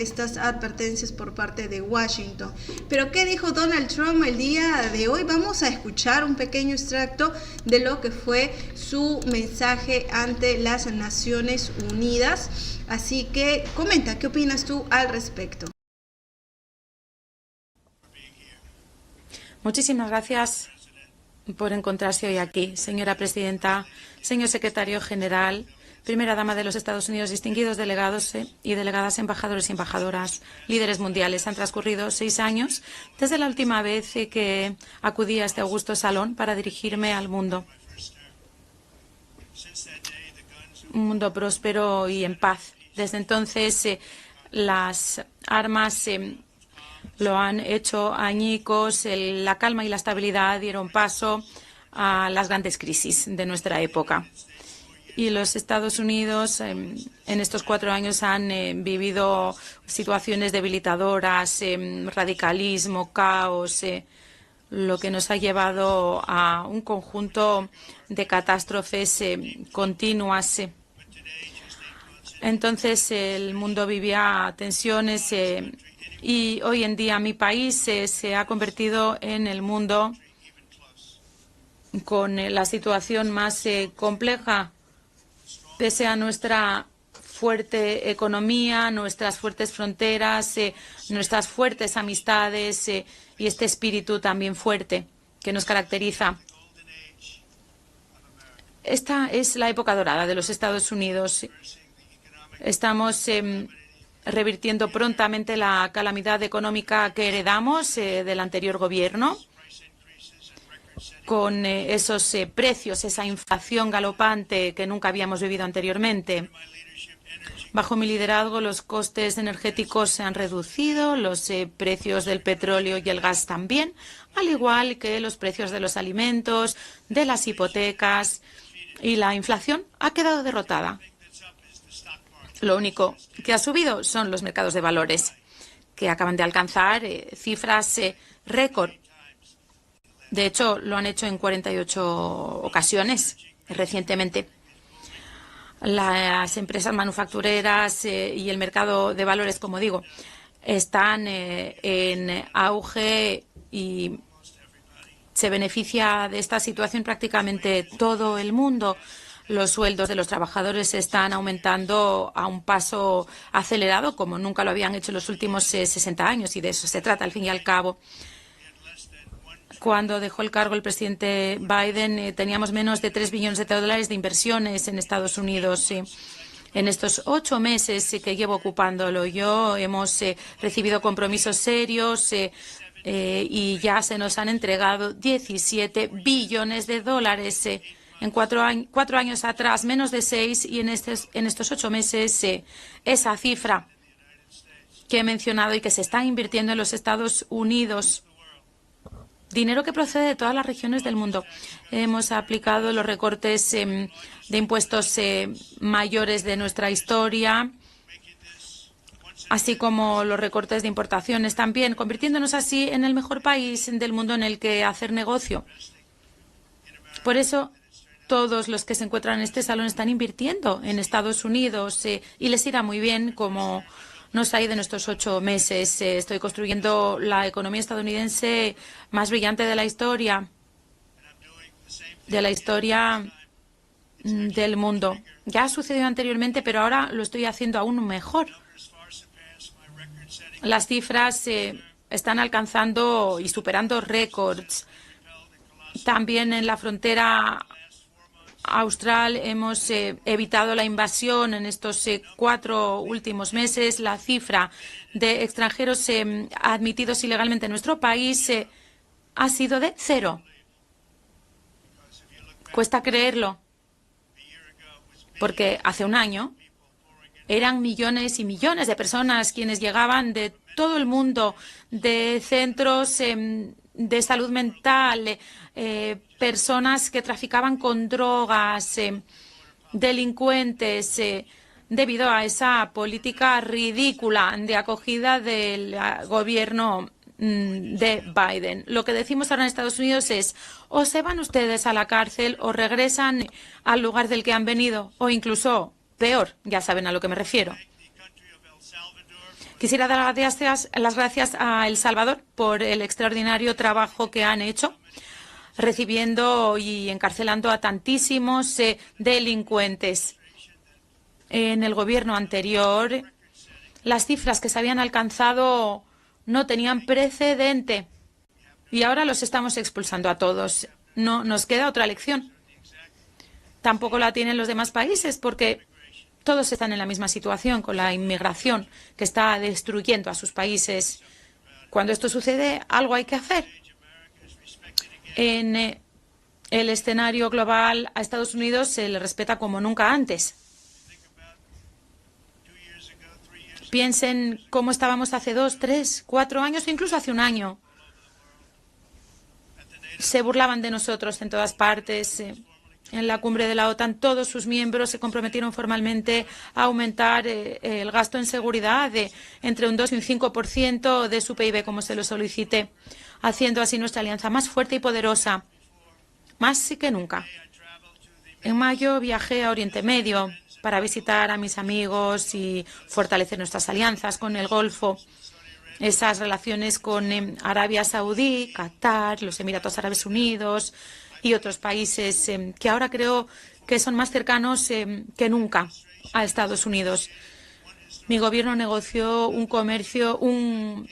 estas advertencias por parte de Washington. Pero ¿qué dijo Donald Trump el día de hoy? Vamos a escuchar un pequeño extracto de lo que fue su mensaje ante las Naciones Unidas. Así que comenta, ¿qué opinas tú al respecto? Muchísimas gracias por encontrarse hoy aquí, señora presidenta, señor secretario general, primera dama de los Estados Unidos, distinguidos delegados y delegadas, embajadores y embajadoras, líderes mundiales. Han transcurrido 6 años desde la última vez que acudí a este augusto salón para dirigirme al mundo. Un mundo próspero y en paz. Desde entonces, las armas lo han hecho añicos. La calma y la estabilidad dieron paso a las grandes crisis de nuestra época. Y los Estados Unidos en estos 4 años han vivido situaciones debilitadoras, radicalismo, caos, lo que nos ha llevado a un conjunto de catástrofes continuas. Entonces el mundo vivía tensiones y hoy en día mi país se ha convertido en el mundo con la situación más compleja. Pese a nuestra fuerte economía, nuestras fuertes fronteras, nuestras fuertes amistades y este espíritu también fuerte que nos caracteriza. Esta es la época dorada de los Estados Unidos. Estamos revirtiendo prontamente la calamidad económica que heredamos del anterior gobierno, con esos precios, esa inflación galopante que nunca habíamos vivido anteriormente. Bajo mi liderazgo, los costes energéticos se han reducido, los precios del petróleo y el gas también, al igual que los precios de los alimentos, de las hipotecas, y la inflación ha quedado derrotada. Lo único que ha subido son los mercados de valores, que acaban de alcanzar cifras récord. De hecho, lo han hecho en 48 ocasiones recientemente. Las empresas manufactureras y el mercado de valores, como digo, están en auge y se beneficia de esta situación prácticamente todo el mundo. Los sueldos de los trabajadores están aumentando a un paso acelerado, como nunca lo habían hecho en los últimos 60 años, y de eso se trata, al fin y al cabo. Cuando dejó el cargo el presidente Biden, teníamos menos de 3 billones de dólares de inversiones en Estados Unidos. En estos 8 meses que llevo ocupándolo yo, hemos recibido compromisos serios y ya se nos han entregado 17 billones de dólares. En 4 años atrás, menos de 6, y en estos 8 meses, esa cifra que he mencionado y que se está invirtiendo en los Estados Unidos. Dinero que procede de todas las regiones del mundo. Hemos aplicado los recortes de impuestos mayores de nuestra historia, así como los recortes de importaciones también, convirtiéndonos así en el mejor país del mundo en el que hacer negocio. Por eso, todos los que se encuentran en este salón están invirtiendo en Estados Unidos y les irá muy bien, como nos ha ido en estos 8 meses. Estoy construyendo la economía estadounidense más brillante de la historia del mundo. Ya ha sucedido anteriormente, pero ahora lo estoy haciendo aún mejor. Las cifras están alcanzando y superando récords. También en la frontera austral hemos evitado la invasión en estos 4 últimos meses. La cifra de extranjeros admitidos ilegalmente en nuestro país ha sido de 0. Cuesta creerlo, porque hace un año eran millones y millones de personas quienes llegaban de todo el mundo, de centros de salud mental, personas que traficaban con drogas, delincuentes, debido a esa política ridícula de acogida del gobierno de Biden. Lo que decimos ahora en Estados Unidos es: o se van ustedes a la cárcel o regresan al lugar del que han venido, o incluso peor, ya saben a lo que me refiero. Quisiera dar las gracias a El Salvador por el extraordinario trabajo que han hecho, recibiendo y encarcelando a tantísimos delincuentes. En el gobierno anterior, las cifras que se habían alcanzado no tenían precedente y ahora los estamos expulsando a todos. No nos queda otra lección. Tampoco la tienen los demás países porque todos están en la misma situación con la inmigración que está destruyendo a sus países. Cuando esto sucede, algo hay que hacer. En el escenario global a Estados Unidos se le respeta como nunca antes. Piensen cómo estábamos hace 2, 3, 4 años o incluso hace un año. Se burlaban de nosotros en todas partes. En la cumbre de la OTAN, todos sus miembros se comprometieron formalmente a aumentar el gasto en seguridad de entre un 2 y un 5% de su PIB, como se lo solicité, haciendo así nuestra alianza más fuerte y poderosa, más que nunca. En mayo viajé a Oriente Medio para visitar a mis amigos y fortalecer nuestras alianzas con el Golfo, esas relaciones con Arabia Saudí, Qatar, los Emiratos Árabes Unidos y otros países que ahora creo que son más cercanos que nunca a Estados Unidos. Mi gobierno negoció un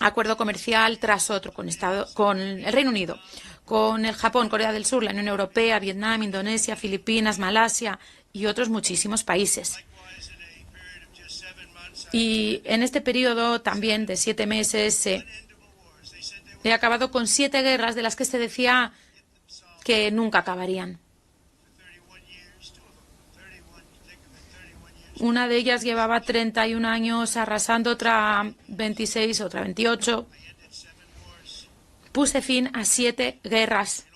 acuerdo comercial tras otro con el Reino Unido, con el Japón, Corea del Sur, la Unión Europea, Vietnam, Indonesia, Filipinas, Malasia y otros muchísimos países. Y en este periodo también de 7 meses he acabado con 7 guerras de las que se decía que nunca acabarían. Una de ellas llevaba 31 años arrasando, otra 26, otra 28. Puse fin a 7 guerras.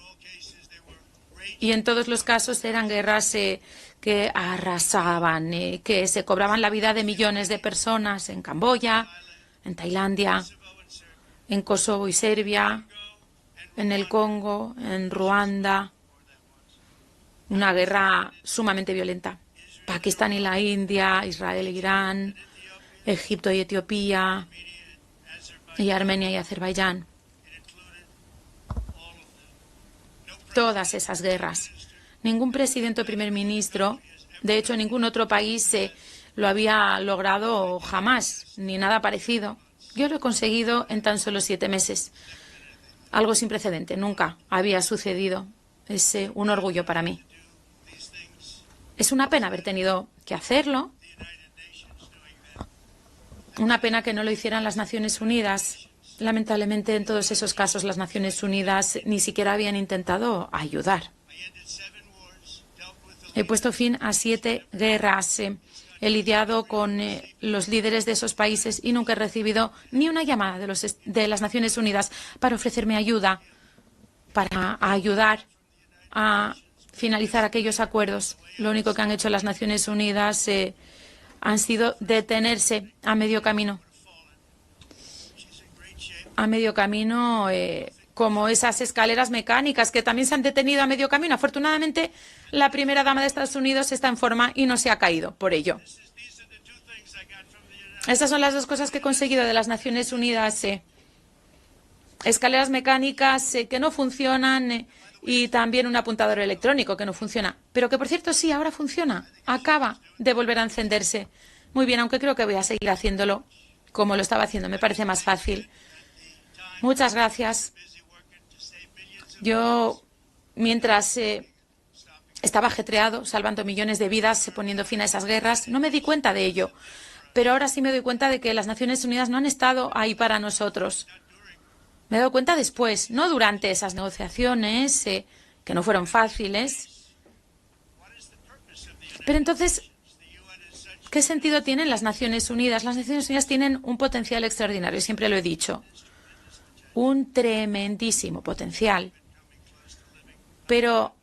Y en todos los casos eran guerras que arrasaban, que se cobraban la vida de millones de personas en Camboya, en Tailandia, en Kosovo y Serbia, en el Congo, en Ruanda, una guerra sumamente violenta. Pakistán y la India, Israel e Irán, Egipto y Etiopía, y Armenia y Azerbaiyán. Todas esas guerras. Ningún presidente o primer ministro, de hecho ningún otro país lo había logrado jamás, ni nada parecido. Yo lo he conseguido en tan solo 7 meses. Algo sin precedente, nunca había sucedido. Es un orgullo para mí. Es una pena haber tenido que hacerlo. Una pena que no lo hicieran las Naciones Unidas. Lamentablemente, en todos esos casos, las Naciones Unidas ni siquiera habían intentado ayudar. He puesto fin a 7 guerras. He lidiado con los líderes de esos países y nunca he recibido ni una llamada de las Naciones Unidas para ofrecerme ayuda, para ayudar a finalizar aquellos acuerdos. Lo único que han hecho las Naciones Unidas han sido detenerse a medio camino. A medio camino, como esas escaleras mecánicas que también se han detenido a medio camino. Afortunadamente, la primera dama de Estados Unidos está en forma y no se ha caído por ello. Estas son las 2 cosas que he conseguido de las Naciones Unidas. Escaleras mecánicas que no funcionan y también un apuntador electrónico que no funciona. Pero que, por cierto, sí, ahora funciona. Acaba de volver a encenderse. Muy bien, aunque creo que voy a seguir haciéndolo como lo estaba haciendo. Me parece más fácil. Muchas gracias. Yo, mientras estaba ajetreado, salvando millones de vidas, poniendo fin a esas guerras, no me di cuenta de ello. Pero ahora sí me doy cuenta de que las Naciones Unidas no han estado ahí para nosotros. Me he dado cuenta después, no durante esas negociaciones, que no fueron fáciles. Pero entonces, ¿qué sentido tienen las Naciones Unidas? Las Naciones Unidas tienen un potencial extraordinario, siempre lo he dicho. Un tremendísimo potencial. Pero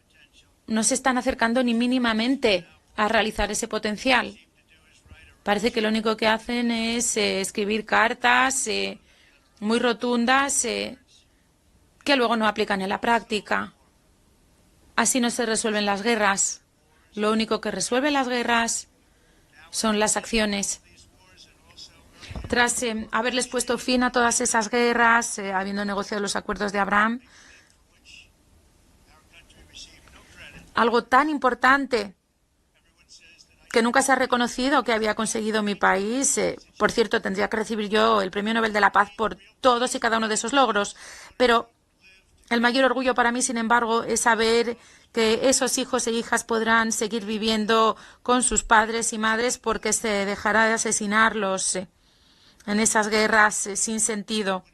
no se están acercando ni mínimamente a realizar ese potencial. Parece que lo único que hacen es escribir cartas muy rotundas que luego no aplican en la práctica. Así no se resuelven las guerras. Lo único que resuelve las guerras son las acciones. Tras haberles puesto fin a todas esas guerras, habiendo negociado los acuerdos de Abraham, algo tan importante que nunca se ha reconocido que había conseguido mi país. Por cierto, tendría que recibir yo el Premio Nobel de la Paz por todos y cada uno de esos logros. Pero el mayor orgullo para mí, sin embargo, es saber que esos hijos e hijas podrán seguir viviendo con sus padres y madres porque se dejará de asesinarlos en esas guerras sin sentido.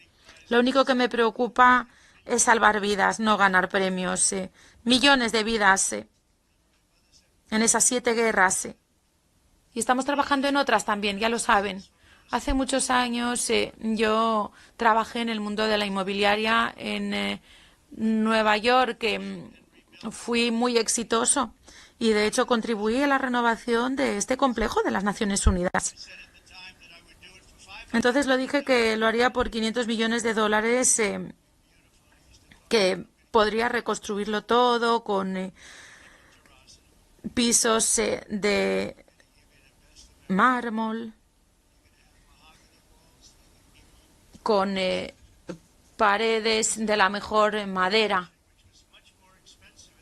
Lo único que me preocupa es salvar vidas, no ganar premios. Millones de vidas en esas 7 guerras. Y estamos trabajando en otras también, ya lo saben. Hace muchos años yo trabajé en el mundo de la inmobiliaria en Nueva York, que fui muy exitoso y de hecho contribuí a la renovación de este complejo de las Naciones Unidas. Entonces lo dije que lo haría por $500 millones, que podría reconstruirlo todo con pisos de mármol, con paredes de la mejor madera.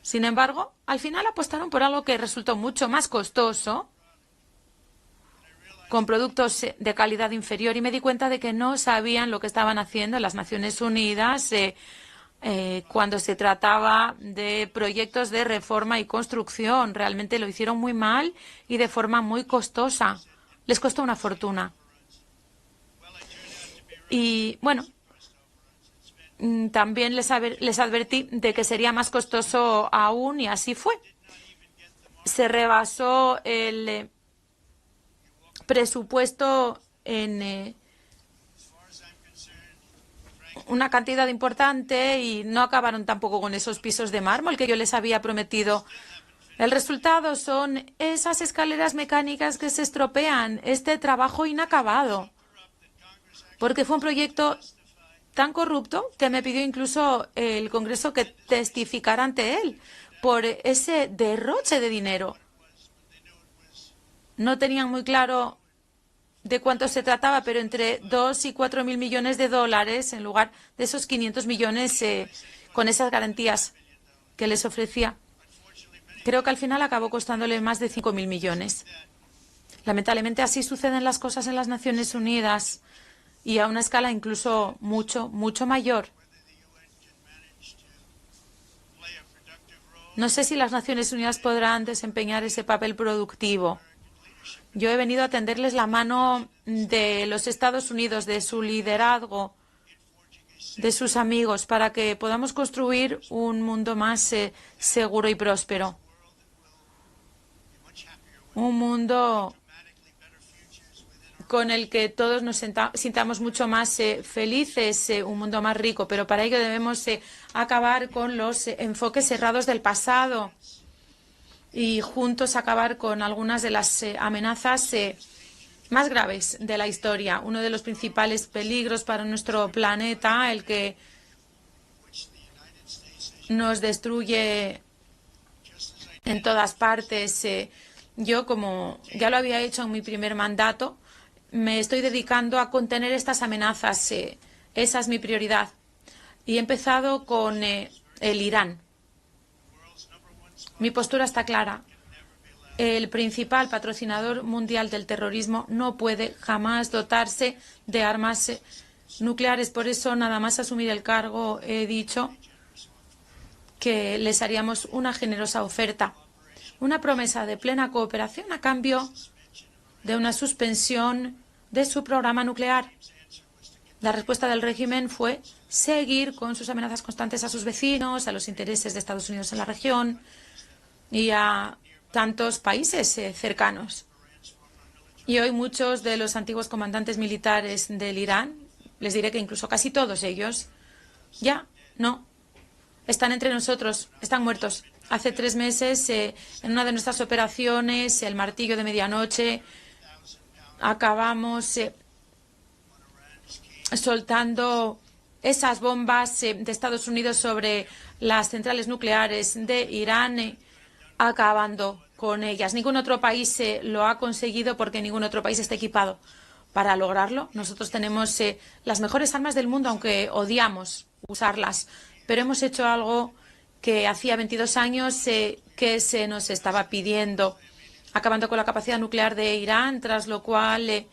Sin embargo, al final apostaron por algo que resultó mucho más costoso, con productos de calidad inferior, y me di cuenta de que no sabían lo que estaban haciendo en las Naciones Unidas cuando se trataba de proyectos de reforma y construcción. Realmente lo hicieron muy mal y de forma muy costosa. Les costó una fortuna. Y bueno, también les advertí de que sería más costoso aún, y así fue. Se rebasó el presupuesto en una cantidad importante y no acabaron tampoco con esos pisos de mármol que yo les había prometido. El resultado son esas escaleras mecánicas que se estropean, este trabajo inacabado, porque fue un proyecto tan corrupto que me pidió incluso el Congreso que testificara ante él por ese derroche de dinero. No tenían muy claro de cuánto se trataba, pero entre 2 y 4 mil millones de dólares en lugar de esos 500 millones con esas garantías que les ofrecía. Creo que al final acabó costándole más de 5.000 millones. Lamentablemente así suceden las cosas en las Naciones Unidas y a una escala incluso mucho, mucho mayor. No sé si las Naciones Unidas podrán desempeñar ese papel productivo. Yo he venido a tenderles la mano de los Estados Unidos, de su liderazgo, de sus amigos, para que podamos construir un mundo más seguro y próspero. Un mundo con el que todos nos sintamos mucho más felices, un mundo más rico. Pero para ello debemos acabar con los enfoques cerrados del pasado y juntos acabar con algunas de las amenazas más graves de la historia. Uno de los principales peligros para nuestro planeta, el que nos destruye en todas partes. Yo, como ya lo había hecho en mi primer mandato, me estoy dedicando a contener estas amenazas. Esa es mi prioridad. Y he empezado con el Irán. Mi postura está clara. El principal patrocinador mundial del terrorismo no puede jamás dotarse de armas nucleares. Por eso, nada más asumir el cargo, he dicho que les haríamos una generosa oferta, una promesa de plena cooperación a cambio de una suspensión de su programa nuclear. La respuesta del régimen fue seguir con sus amenazas constantes a sus vecinos, a los intereses de Estados Unidos en la región y a tantos países cercanos. Y hoy muchos de los antiguos comandantes militares del Irán, les diré que incluso casi todos ellos, ya no están entre nosotros, están muertos. Hace 3 meses, en una de nuestras operaciones, el Martillo de Medianoche, acabamos soltando esas bombas de Estados Unidos sobre las centrales nucleares de Irán, acabando con ellas. Ningún otro país lo ha conseguido porque ningún otro país está equipado Para lograrlo, nosotros tenemos las mejores armas del mundo, aunque odiamos usarlas. Pero hemos hecho algo que hacía 22 años que se nos estaba pidiendo, acabando con la capacidad nuclear de Irán, tras lo cual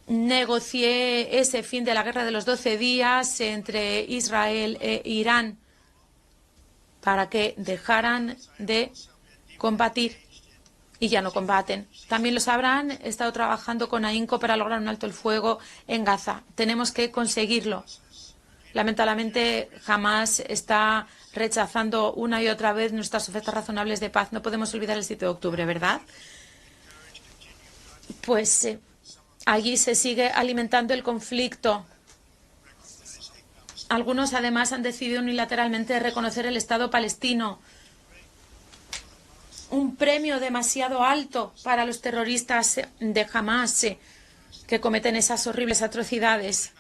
negocié ese fin de la guerra de los 12 días entre Israel e Irán para que dejaran de combatir. Y ya no combaten. También lo sabrán, he estado trabajando con AINCO para lograr un alto el fuego en Gaza. Tenemos que conseguirlo. Lamentablemente, Hamás está rechazando una y otra vez nuestras ofertas razonables de paz. No podemos olvidar el 7 de octubre, ¿verdad? Pues allí se sigue alimentando el conflicto. Algunos, además, han decidido unilateralmente reconocer el Estado palestino. Un premio demasiado alto para los terroristas de Hamás que cometen esas horribles atrocidades.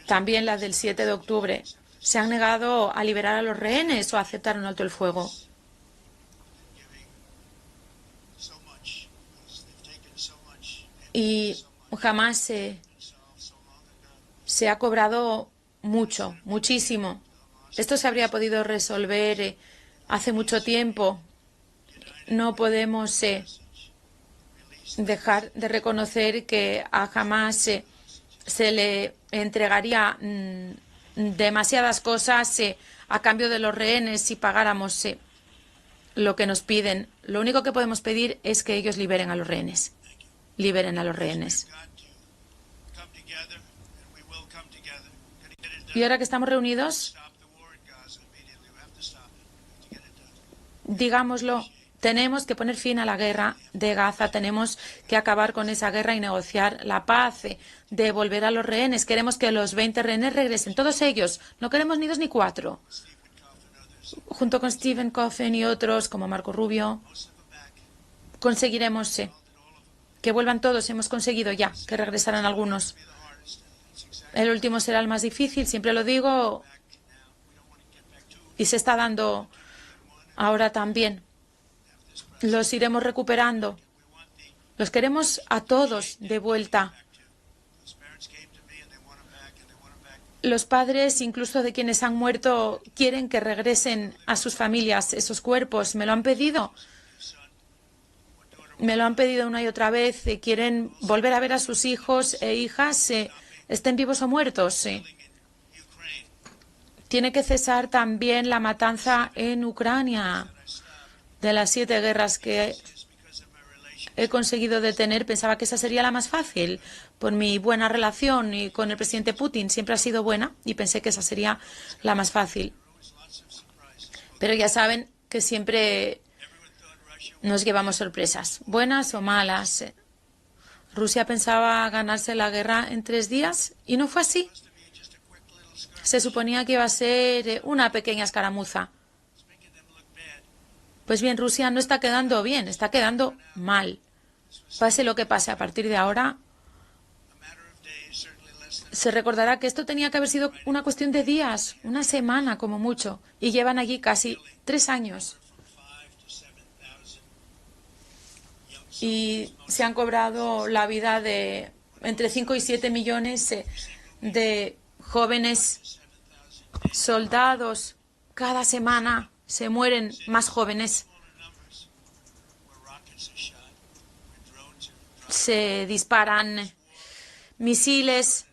También las del 7 de octubre. Se han negado a liberar a los rehenes o a aceptar un alto el fuego. Y Hamás se ha cobrado mucho, muchísimo. Esto se habría podido resolver hace mucho tiempo. No podemos dejar de reconocer que a Hamás se le entregaría demasiadas cosas a cambio de los rehenes si pagáramos lo que nos piden. Lo único que podemos pedir es que ellos liberen a los rehenes. Liberen a los rehenes. Y ahora que estamos reunidos, digámoslo, tenemos que poner fin a la guerra de Gaza, tenemos que acabar con esa guerra y negociar la paz, devolver a los rehenes. Queremos que los 20 rehenes regresen, todos ellos. No queremos ni 2 ni 4. Junto con Stephen Coffin y otros como Marco Rubio, conseguiremos que vuelvan todos. Hemos conseguido ya que regresaran algunos. El último será el más difícil, siempre lo digo, y se está dando ahora también. Los iremos recuperando. Los queremos a todos de vuelta. Los padres, incluso de quienes han muerto, quieren que regresen a sus familias esos cuerpos. Me lo han pedido. Me lo han pedido una y otra vez. Quieren volver a ver a sus hijos e hijas, estén vivos o muertos. Tiene que cesar también la matanza en Ucrania. De las 7 guerras que he conseguido detener, pensaba que esa sería la más fácil. Por mi buena relación y con el presidente Putin siempre ha sido buena y pensé que esa sería la más fácil. Pero ya saben que siempre nos llevamos sorpresas, buenas o malas. Rusia pensaba ganarse la guerra en 3 días y no fue así. Se suponía que iba a ser una pequeña escaramuza. Pues bien, Rusia no está quedando bien, está quedando mal. Pase lo que pase a partir de ahora, se recordará que esto tenía que haber sido una cuestión de días, una semana como mucho, y llevan allí casi 3 años. Y se han cobrado la vida de entre 5 y 7 millones de jóvenes soldados. Cada semana se mueren más jóvenes. Se disparan misiles.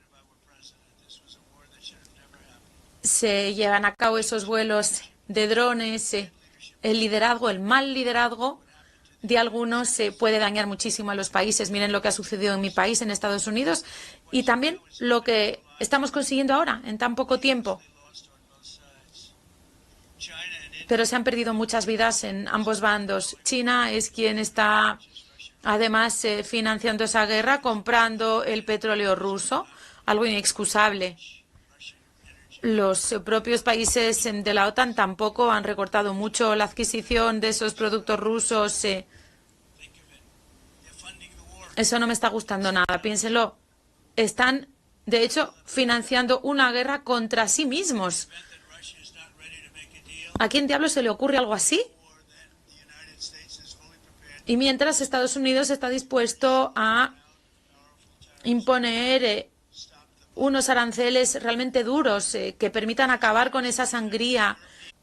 Se llevan a cabo esos vuelos de drones. El liderazgo, el mal liderazgo de algunos puede dañar muchísimo a los países. Miren lo que ha sucedido en mi país, en Estados Unidos, y también lo que estamos consiguiendo ahora, en tan poco tiempo. Pero se han perdido muchas vidas en ambos bandos. China es quien está, además, financiando esa guerra, comprando el petróleo ruso, algo inexcusable. Los propios países de la OTAN tampoco han recortado mucho la adquisición de esos productos rusos. Eso no me está gustando nada. Piénselo. Están, de hecho, financiando una guerra contra sí mismos. ¿A quién diablos se le ocurre algo así? Y mientras Estados Unidos está dispuesto a imponer unos aranceles realmente duros que permitan acabar con esa sangría,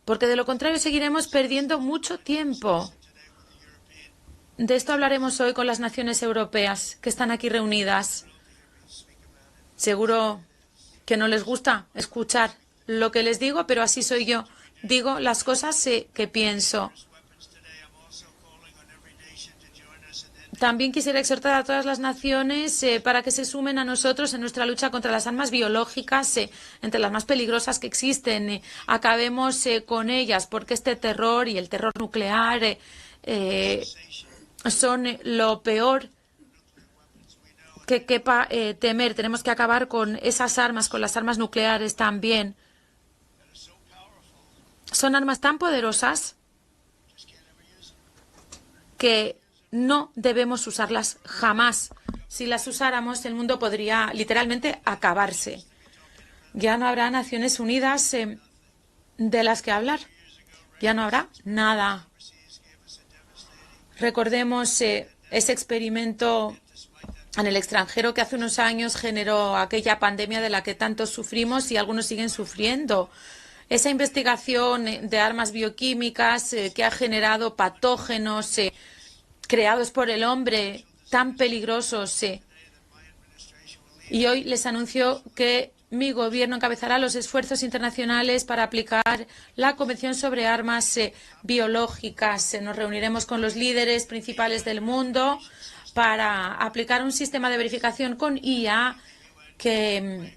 porque de lo contrario seguiremos perdiendo mucho tiempo. De esto hablaremos hoy con las naciones europeas que están aquí reunidas. Seguro que no les gusta escuchar lo que les digo, pero así soy yo. Digo las cosas que pienso. También quisiera exhortar a todas las naciones para que se sumen a nosotros en nuestra lucha contra las armas biológicas, entre las más peligrosas que existen. Acabemos con ellas, porque este terror y el terror nuclear son lo peor que quepa temer. Tenemos que acabar con esas armas, con las armas nucleares también. Son armas tan poderosas que no debemos usarlas jamás. Si las usáramos, el mundo podría literalmente acabarse. Ya no habrá Naciones Unidas de las que hablar. Ya no habrá nada. Recordemos ese experimento en el extranjero que hace unos años generó aquella pandemia de la que tantos sufrimos y algunos siguen sufriendo. Esa investigación de armas bioquímicas que ha generado patógenos creados por el hombre tan peligrosos. Y hoy les anuncio que mi gobierno encabezará los esfuerzos internacionales para aplicar la Convención sobre Armas Biológicas. Nos reuniremos con los líderes principales del mundo para aplicar un sistema de verificación con IA que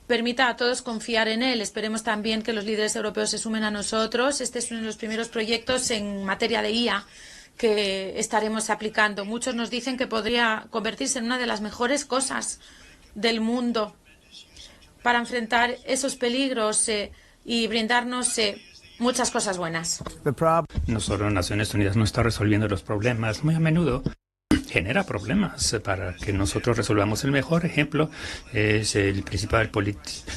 permita a todos confiar en él. Esperemos también que los líderes europeos se sumen a nosotros. Este es uno de los primeros proyectos en materia de IA que estaremos aplicando. Muchos nos dicen que podría convertirse en una de las mejores cosas del mundo para enfrentar esos peligros y brindarnos muchas cosas buenas. No solo Naciones Unidas no está resolviendo los problemas, muy a menudo genera problemas para que nosotros resolvamos. El mejor ejemplo es el principal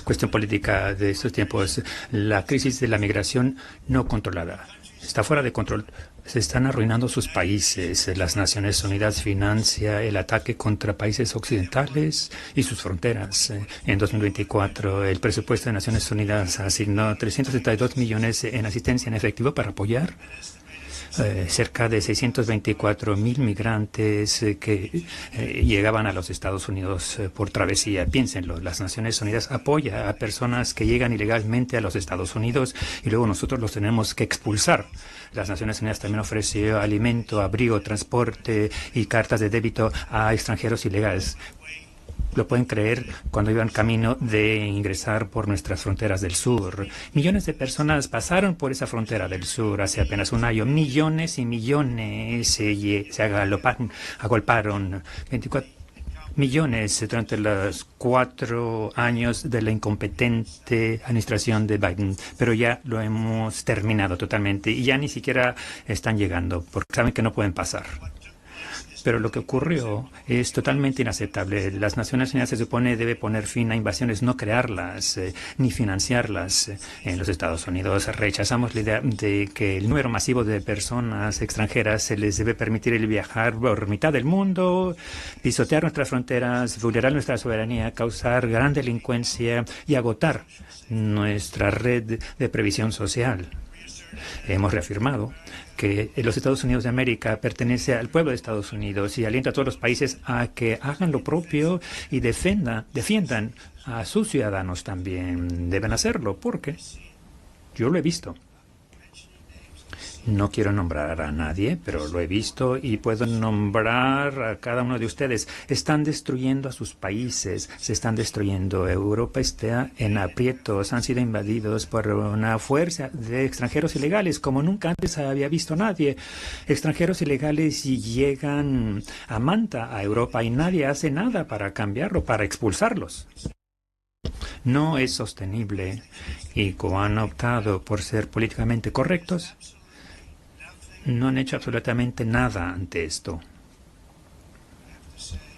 cuestión política de estos tiempos, la crisis de la migración no controlada. Está fuera de control. Se están arruinando sus países. Las Naciones Unidas financia el ataque contra países occidentales y sus fronteras. En 2024, el presupuesto de Naciones Unidas asignó 372 millones en asistencia en efectivo para apoyar cerca de 624,000 migrantes que llegaban a los Estados Unidos por travesía. Piénsenlo, las Naciones Unidas apoya a personas que llegan ilegalmente a los Estados Unidos y luego nosotros los tenemos que expulsar. Las Naciones Unidas también ofreció alimento, abrigo, transporte y cartas de débito a extranjeros ilegales. Lo pueden creer cuando iban camino de ingresar por nuestras fronteras del sur. Millones de personas pasaron por esa frontera del sur hace apenas un año. Millones y millones se agolparon. 24 millones durante los 4 años de la incompetente administración de Biden. Pero ya lo hemos terminado totalmente y ya ni siquiera están llegando porque saben que no pueden pasar. Pero lo que ocurrió es totalmente inaceptable. Las Naciones Unidas se supone debe poner fin a invasiones, no crearlas ni financiarlas en los Estados Unidos. Rechazamos la idea de que el número masivo de personas extranjeras se les debe permitir el viajar por mitad del mundo, pisotear nuestras fronteras, vulnerar nuestra soberanía, causar gran delincuencia y agotar nuestra red de previsión social. Hemos reafirmado que los Estados Unidos de América pertenece al pueblo de Estados Unidos y alienta a todos los países a que hagan lo propio y defiendan a sus ciudadanos también. Deben hacerlo porque yo lo he visto. No quiero nombrar a nadie, pero lo he visto y puedo nombrar a cada uno de ustedes. Están destruyendo a sus países, se están destruyendo. Europa está en aprietos, han sido invadidos por una fuerza de extranjeros ilegales, como nunca antes había visto nadie. Extranjeros ilegales llegan a Manta, a Europa, y nadie hace nada para cambiarlo, para expulsarlos. No es sostenible y como han optado por ser políticamente correctos, no han hecho absolutamente nada ante esto.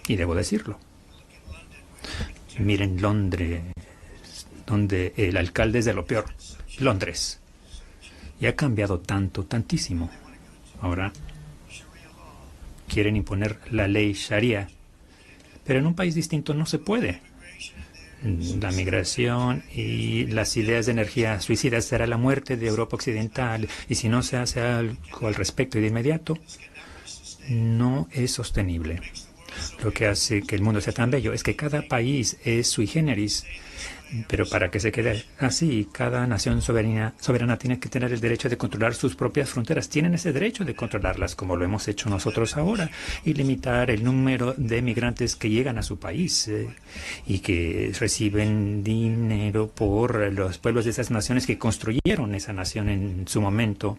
Y debo decirlo. Miren Londres, donde el alcalde es de lo peor. Londres. Y ha cambiado tanto, tantísimo. Ahora quieren imponer la ley Sharia. Pero en un país distinto no se puede. La migración y las ideas de energía suicidas será la muerte de Europa Occidental, y si no se hace algo al respecto y de inmediato, no es sostenible. Lo que hace que el mundo sea tan bello es que cada país es sui generis, pero para que se quede así, cada nación soberana tiene que tener el derecho de controlar sus propias fronteras. Tienen ese derecho de controlarlas, como lo hemos hecho nosotros ahora, y limitar el número de migrantes que llegan a su país y que reciben dinero por los pueblos de esas naciones que construyeron esa nación en su momento,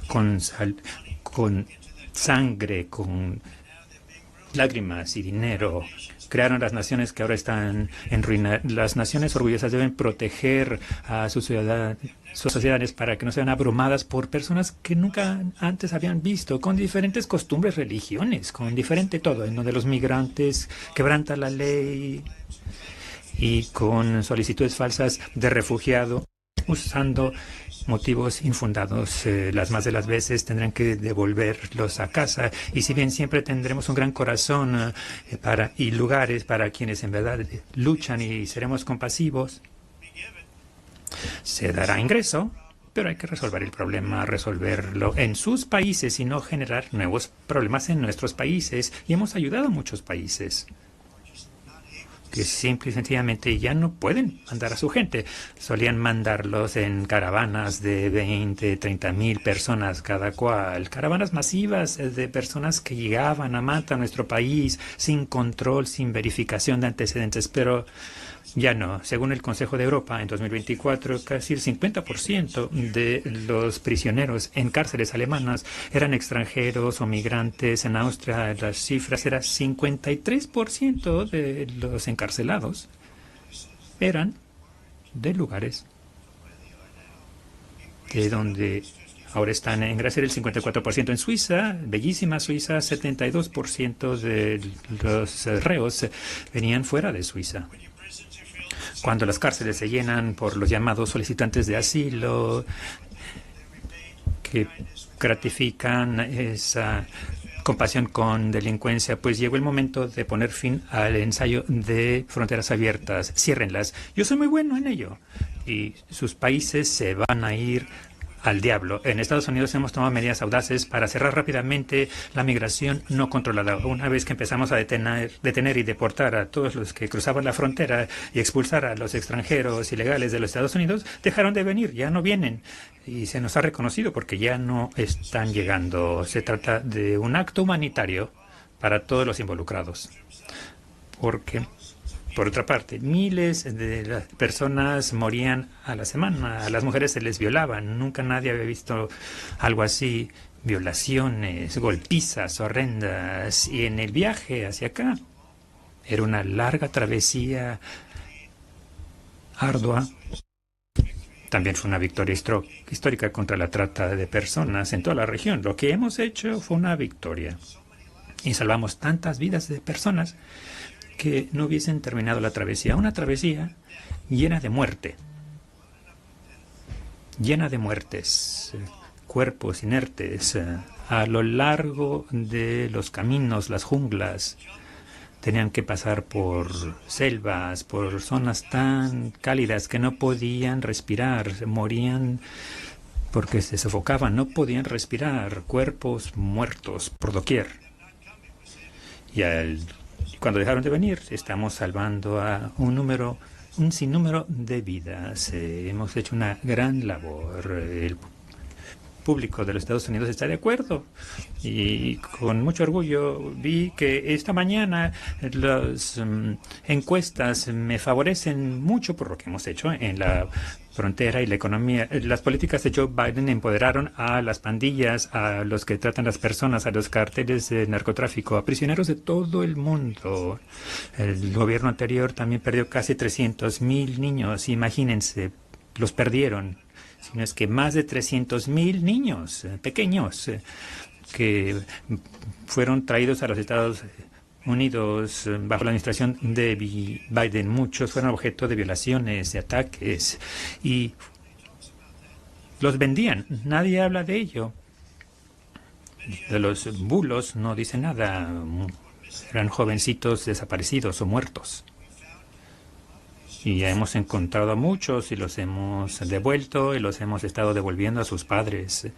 con sangre, con lágrimas y dinero. Crearon las naciones que ahora están en ruina. Las naciones orgullosas deben proteger a sus sociedades para que no sean abrumadas por personas que nunca antes habían visto, con diferentes costumbres, religiones, con diferente todo, en donde los migrantes quebrantan la ley y con solicitudes falsas de refugiado, usando motivos infundados. Las más de las veces tendrán que devolverlos a casa, y si bien siempre tendremos un gran corazón y lugares para quienes en verdad luchan y seremos compasivos, se dará ingreso, pero hay que resolver el problema, resolverlo en sus países y no generar nuevos problemas en nuestros países. Y hemos ayudado a muchos países que simple y sencillamente ya no pueden mandar a su gente. Solían mandarlos en caravanas de 20, 30 mil personas cada cual. Caravanas masivas de personas que llegaban a Manta, a nuestro país, sin control, sin verificación de antecedentes. Pero ya no. Según el Consejo de Europa, en 2024, casi el 50% de los prisioneros en cárceles alemanas eran extranjeros o migrantes. En Austria las cifras eran 53% de los encarcelados eran de lugares de donde ahora están. En Grecia el 54%. En Suiza, bellísima Suiza, 72% de los reos venían fuera de Suiza. Cuando las cárceles se llenan por los llamados solicitantes de asilo, que gratifican esa compasión con delincuencia, pues llegó el momento de poner fin al ensayo de fronteras abiertas. Ciérrenlas. Yo soy muy bueno en ello. Y sus países se van a ir al diablo. En Estados Unidos hemos tomado medidas audaces para cerrar rápidamente la migración no controlada. Una vez que empezamos a detener y deportar a todos los que cruzaban la frontera y expulsar a los extranjeros ilegales de los Estados Unidos, dejaron de venir, ya no vienen. Y se nos ha reconocido porque ya no están llegando. Se trata de un acto humanitario para todos los involucrados. Porque, por otra parte, miles de las personas morían a la semana. A las mujeres se les violaban. Nunca nadie había visto algo así. Violaciones, golpizas horrendas. Y en el viaje hacia acá era una larga travesía ardua. También fue una victoria histórica contra la trata de personas en toda la región. Lo que hemos hecho fue una victoria. Y salvamos tantas vidas de personas que no hubiesen terminado la travesía. Una travesía llena de muerte. Llena de muertes. Cuerpos inertes a lo largo de los caminos, las junglas. Tenían que pasar por selvas, por zonas tan cálidas que no podían respirar, morían porque se sofocaban, no podían respirar, cuerpos muertos por doquier. Y cuando dejaron de venir, estamos salvando a un sinnúmero de vidas. Hemos hecho una gran labor. El público de los Estados Unidos está de acuerdo, y con mucho orgullo vi que esta mañana las encuestas me favorecen mucho por lo que hemos hecho en la frontera y la economía. Las políticas de Joe Biden empoderaron a las pandillas, a los que tratan las personas, a los carteles de narcotráfico, a prisioneros de todo el mundo. El gobierno anterior también perdió casi 300,000 niños. Imagínense, los perdieron. Sino es que más de 300,000 niños pequeños que fueron traídos a los Estados Unidos bajo la administración de Biden. Muchos fueron objeto de violaciones, de ataques, y los vendían. Nadie habla de ello. de los bulos no dice nada. Eran jovencitos desaparecidos o muertos. Y ya hemos encontrado a muchos y los hemos devuelto y los hemos estado devolviendo a sus padres.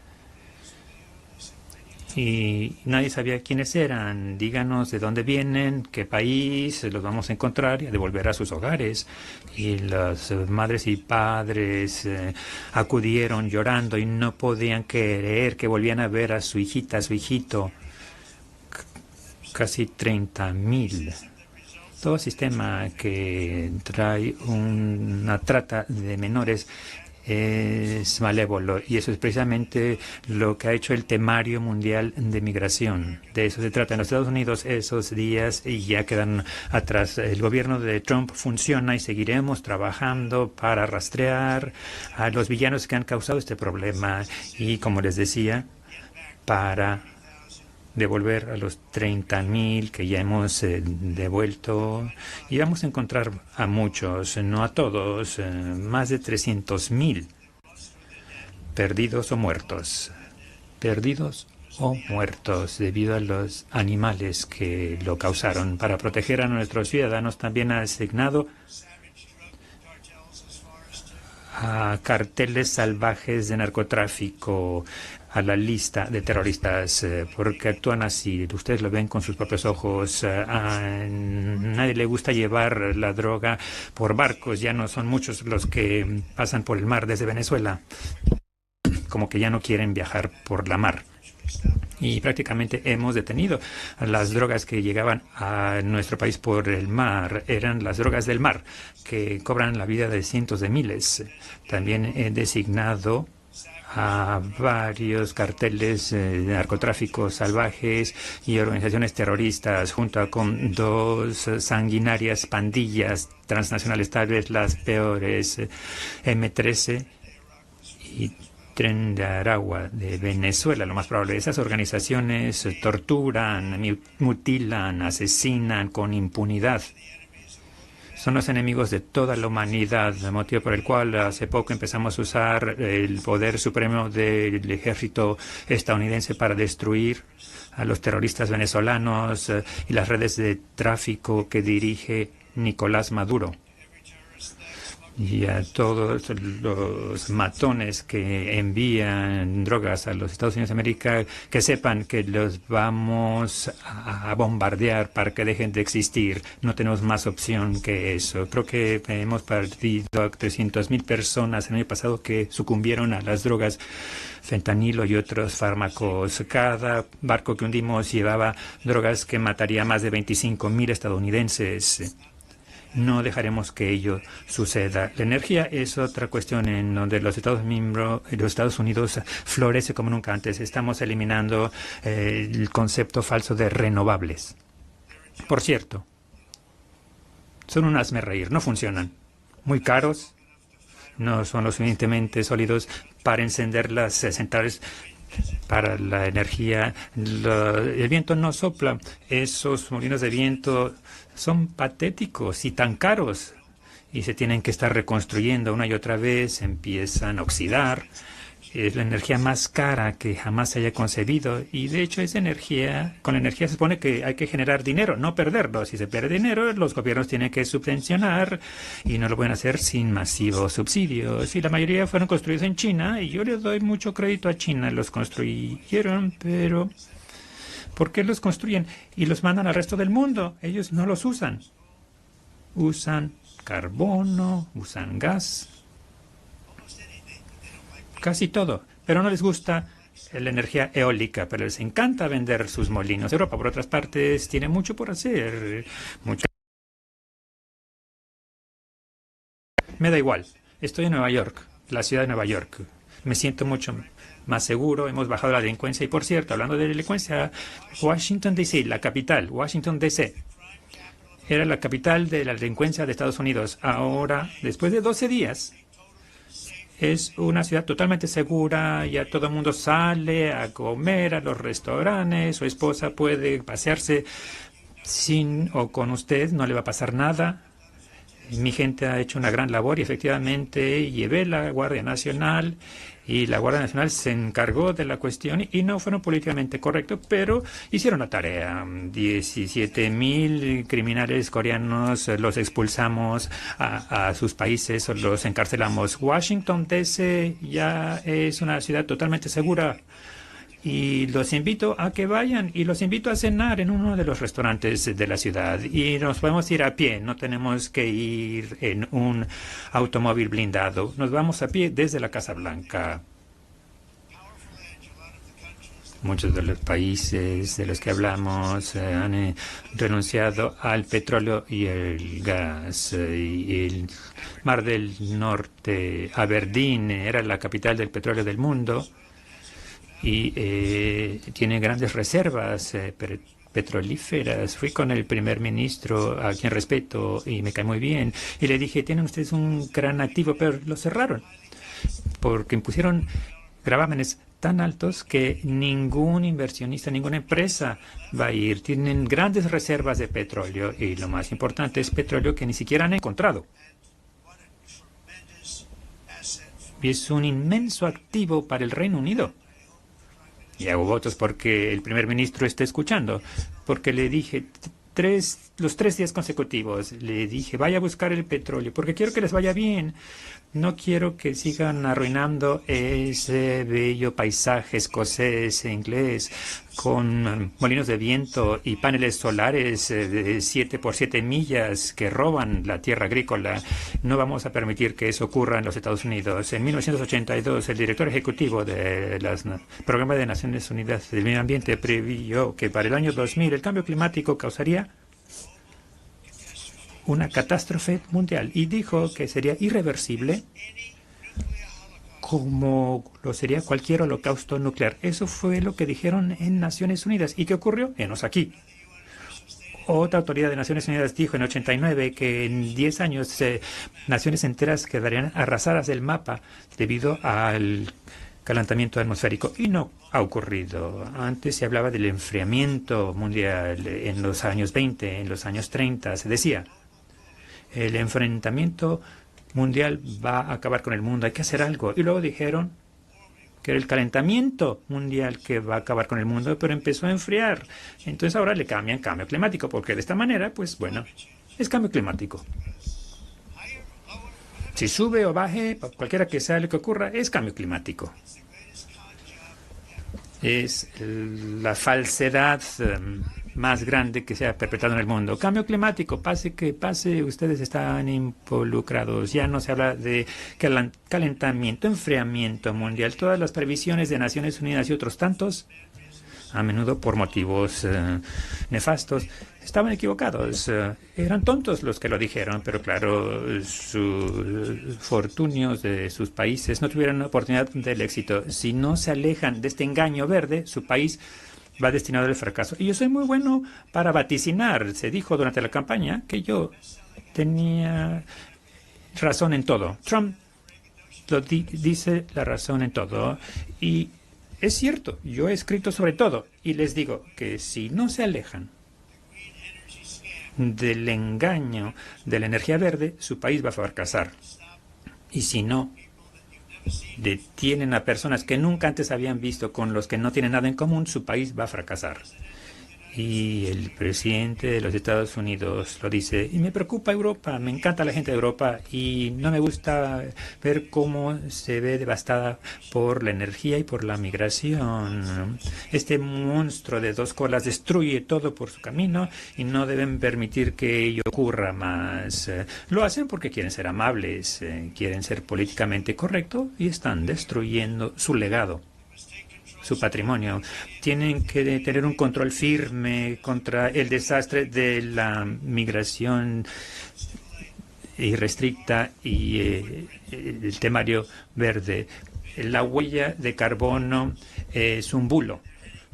Y nadie sabía quiénes eran. Díganos de dónde vienen, qué país, los vamos a encontrar y a devolver a sus hogares. Y las madres y padres acudieron llorando y no podían creer que volvían a ver a su hijita, a su hijito. Casi 30.000. Todo sistema que trae una trata de menores es malévolo, y eso es precisamente lo que ha hecho el temario mundial de migración. De eso se trata. En los Estados Unidos esos días ya quedan atrás. El gobierno de Trump funciona y seguiremos trabajando para rastrear a los villanos que han causado este problema y, como les decía, para devolver a los 30.000 que ya hemos devuelto, y vamos a encontrar a muchos, no a todos, más de 300.000 perdidos o muertos debido a los animales que lo causaron. Para proteger a nuestros ciudadanos también ha asignado a carteles salvajes de narcotráfico a la lista de terroristas, porque actúan así. Ustedes lo ven con sus propios ojos. A nadie le gusta llevar la droga por barcos. Ya no son muchos los que pasan por el mar desde Venezuela. Como que ya no quieren viajar por la mar. Y prácticamente hemos detenido las drogas que llegaban a nuestro país por el mar. Eran las drogas del mar, que cobran la vida de cientos de miles. También he designado a varios carteles de narcotráfico salvajes y organizaciones terroristas, junto con 2 sanguinarias pandillas transnacionales, tal vez las peores, M13 y Tren de Aragua de Venezuela. Lo más probable, esas organizaciones torturan, mutilan, asesinan con impunidad. Son los enemigos de toda la humanidad, el motivo por el cual hace poco empezamos a usar el poder supremo del ejército estadounidense para destruir a los terroristas venezolanos y las redes de tráfico que dirige Nicolás Maduro. Y a todos los matones que envían drogas a los Estados Unidos de América, que sepan que los vamos a bombardear para que dejen de existir. No tenemos más opción que eso. Creo que hemos perdido a 300.000 personas el año pasado que sucumbieron a las drogas, fentanilo y otros fármacos. Cada barco que hundimos llevaba drogas que mataría a más de 25.000 estadounidenses. No dejaremos que ello suceda. La energía es otra cuestión en donde los Estados Unidos florece como nunca antes. Estamos eliminando el concepto falso de renovables. Por cierto, son un hazmerreír, no funcionan. Muy caros, no son lo suficientemente sólidos para encender las centrales para la energía. El viento no sopla. Esos molinos de viento son patéticos y tan caros y se tienen que estar reconstruyendo una y otra vez, empiezan a oxidar. Es la energía más cara que jamás se haya concebido, y de hecho esa energía, con la energía se supone que hay que generar dinero, no perderlo. Si se pierde dinero, los gobiernos tienen que subvencionar y no lo pueden hacer sin masivos subsidios. Y la mayoría fueron construidos en China, y yo les doy mucho crédito a China. Los construyeron, pero ¿por qué los construyen y los mandan al resto del mundo? Ellos no los usan. Usan carbono, usan gas, casi todo, pero no les gusta la energía eólica, pero les encanta vender sus molinos. Europa, por otras partes, tiene mucho por hacer. Me da igual. Estoy en Nueva York, la ciudad de Nueva York. Me siento mucho más seguro. Hemos bajado la delincuencia. Y, por cierto, hablando de delincuencia, Washington, D.C., la capital, Washington, D.C., era la capital de la delincuencia de Estados Unidos. Ahora, después de 12 días... es una ciudad totalmente segura, ya todo el mundo sale a comer a los restaurantes, su esposa puede pasearse sin o con usted, no le va a pasar nada. Mi gente ha hecho una gran labor y efectivamente llevé la Guardia Nacional y la Guardia Nacional se encargó de la cuestión y no fueron políticamente correctos, pero hicieron la tarea. 17.000 criminales coreanos los expulsamos a sus países, los encarcelamos. Washington, D.C. ya es una ciudad totalmente segura. Y los invito a que vayan y los invito a cenar en uno de los restaurantes de la ciudad. Y nos podemos ir a pie, no tenemos que ir en un automóvil blindado. Nos vamos a pie desde la Casa Blanca. Muchos de los países de los que hablamos han renunciado al petróleo y el gas. Y el Mar del Norte, Aberdeen, era la capital del petróleo del mundo. Y tiene grandes reservas petrolíferas. Fui con el primer ministro, a quien respeto y me cae muy bien, y le dije, tienen ustedes un gran activo, pero lo cerraron porque impusieron gravámenes tan altos que ningún inversionista, ninguna empresa va a ir. Tienen grandes reservas de petróleo y lo más importante es petróleo que ni siquiera han encontrado. Y es un inmenso activo para el Reino Unido. Y hago votos porque el primer ministro esté escuchando, porque le dije los 3 días consecutivos, le dije, vaya a buscar el petróleo, porque quiero que les vaya bien. No quiero que sigan arruinando ese bello paisaje escocés e inglés con molinos de viento y paneles solares de 7 por 7 millas que roban la tierra agrícola. No vamos a permitir que eso ocurra en los Estados Unidos. En 1982, el director ejecutivo del Programa de Naciones Unidas del Medio Ambiente previó que para el año 2000 el cambio climático causaría una catástrofe mundial y dijo que sería irreversible como lo sería cualquier holocausto nuclear. Eso fue lo que dijeron en Naciones Unidas. ¿Y qué ocurrió? Enos aquí. Otra autoridad de Naciones Unidas dijo en 89 que en 10 años naciones enteras quedarían arrasadas del mapa debido al calentamiento atmosférico. Y no ha ocurrido. Antes se hablaba del enfriamiento mundial en los años 20, en los años 30. Se decía, el enfrentamiento mundial va a acabar con el mundo, hay que hacer algo. Y luego dijeron que era el calentamiento mundial que va a acabar con el mundo, pero empezó a enfriar. Entonces ahora le cambian cambio climático, porque de esta manera, pues bueno, es cambio climático. Si sube o baje, cualquiera que sea lo que ocurra, es cambio climático. Es la falsedad más grande que se ha perpetrado en el mundo. Cambio climático, pase que pase, ustedes están involucrados. Ya no se habla de calentamiento, enfriamiento mundial. Todas las previsiones de Naciones Unidas y otros tantos, a menudo por motivos nefastos, estaban equivocados. Eran tontos los que lo dijeron, pero claro, sus fortunios de sus países no tuvieron oportunidad del éxito. Si no se alejan de este engaño verde, su país va destinado al fracaso. Y yo soy muy bueno para vaticinar. Se dijo durante la campaña que yo tenía razón en todo. Trump dice la razón en todo. Y es cierto, yo he escrito sobre todo. Y les digo que si no se alejan del engaño de la energía verde, su país va a fracasar. Y si no detienen a personas que nunca antes habían visto, con los que no tienen nada en común, su país va a fracasar. Y el presidente de los Estados Unidos lo dice. Y me preocupa Europa, me encanta la gente de Europa y no me gusta ver cómo se ve devastada por la energía y por la migración. Este monstruo de 2 colas destruye todo por su camino y no deben permitir que ello ocurra más. Lo hacen porque quieren ser amables, quieren ser políticamente correctos y están destruyendo su legado, su patrimonio. Tienen que tener un control firme contra el desastre de la migración irrestricta y el temario verde. La huella de carbono es un bulo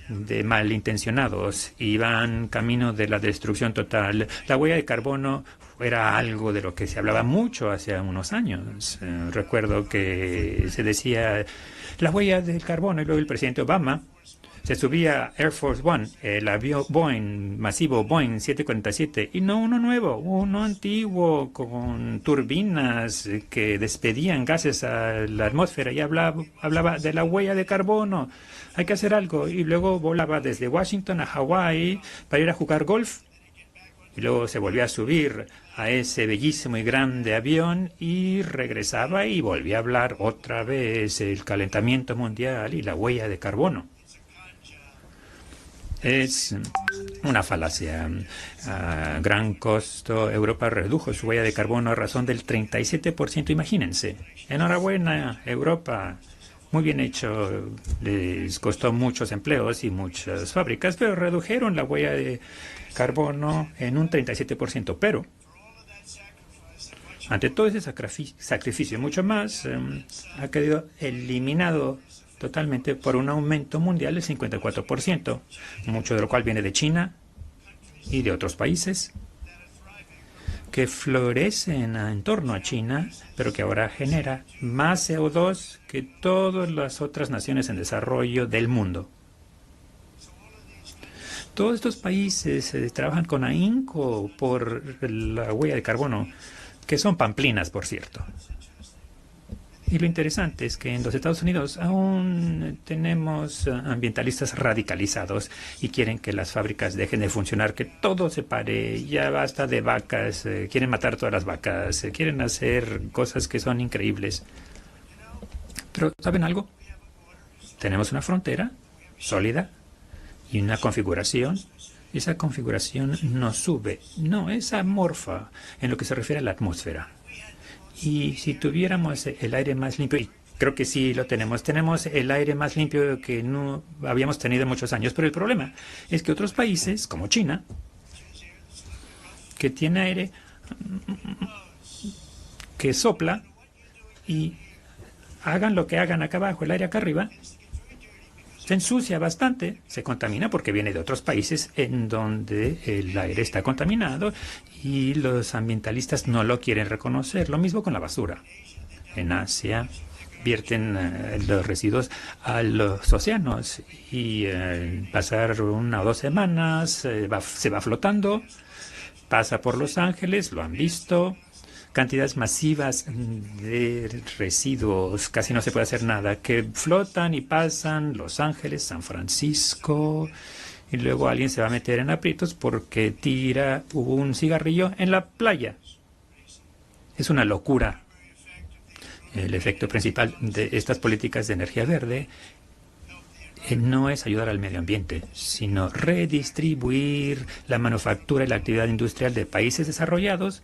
de malintencionados y van camino de la destrucción total. La huella de carbono era algo de lo que se hablaba mucho hace unos años. Recuerdo que se decía la huella del carbono y luego el presidente Obama se subía a Air Force One, el avión Boeing, masivo Boeing 747, y no uno nuevo, uno antiguo con turbinas que despedían gases a la atmósfera y hablaba de la huella de carbono. Hay que hacer algo. Y luego volaba desde Washington a Hawái para ir a jugar golf. Y luego se volvía a subir a ese bellísimo y grande avión y regresaba y volvía a hablar otra vez el calentamiento mundial y la huella de carbono. Es una falacia. A gran costo, Europa redujo su huella de carbono a razón del 37%. Imagínense. Enhorabuena, Europa. Muy bien hecho. Les costó muchos empleos y muchas fábricas, pero redujeron la huella de carbono en un 37%. Pero, ante todo ese sacrificio, mucho más, ha quedado eliminado totalmente por un aumento mundial del 54%, mucho de lo cual viene de China y de otros países que florecen en torno a China, pero que ahora genera más CO2 que todas las otras naciones en desarrollo del mundo. Todos estos países trabajan con ahínco por la huella de carbono, que son pamplinas, por cierto. Y lo interesante es que en los Estados Unidos aún tenemos ambientalistas radicalizados y quieren que las fábricas dejen de funcionar, que todo se pare, ya basta de vacas, quieren matar todas las vacas, quieren hacer cosas que son increíbles. Pero, ¿saben algo? Tenemos una frontera sólida y una configuración. Esa configuración no sube, no, es amorfa en lo que se refiere a la atmósfera. Y si tuviéramos el aire más limpio, y creo que sí lo tenemos el aire más limpio que no habíamos tenido en muchos años, pero el problema es que otros países, como China, que tiene aire que sopla, y hagan lo que hagan acá abajo, el aire acá arriba, se ensucia bastante, se contamina porque viene de otros países en donde el aire está contaminado y los ambientalistas no lo quieren reconocer. Lo mismo con la basura. En Asia vierten los residuos a los océanos y pasar 1 o 2 semanas se va flotando, pasa por Los Ángeles, lo han visto. Cantidades masivas de residuos, casi no se puede hacer nada, que flotan y pasan Los Ángeles, San Francisco, y luego alguien se va a meter en aprietos porque tira un cigarrillo en la playa. Es una locura. El efecto principal de estas políticas de energía verde no es ayudar al medio ambiente, sino redistribuir la manufactura y la actividad industrial de países desarrollados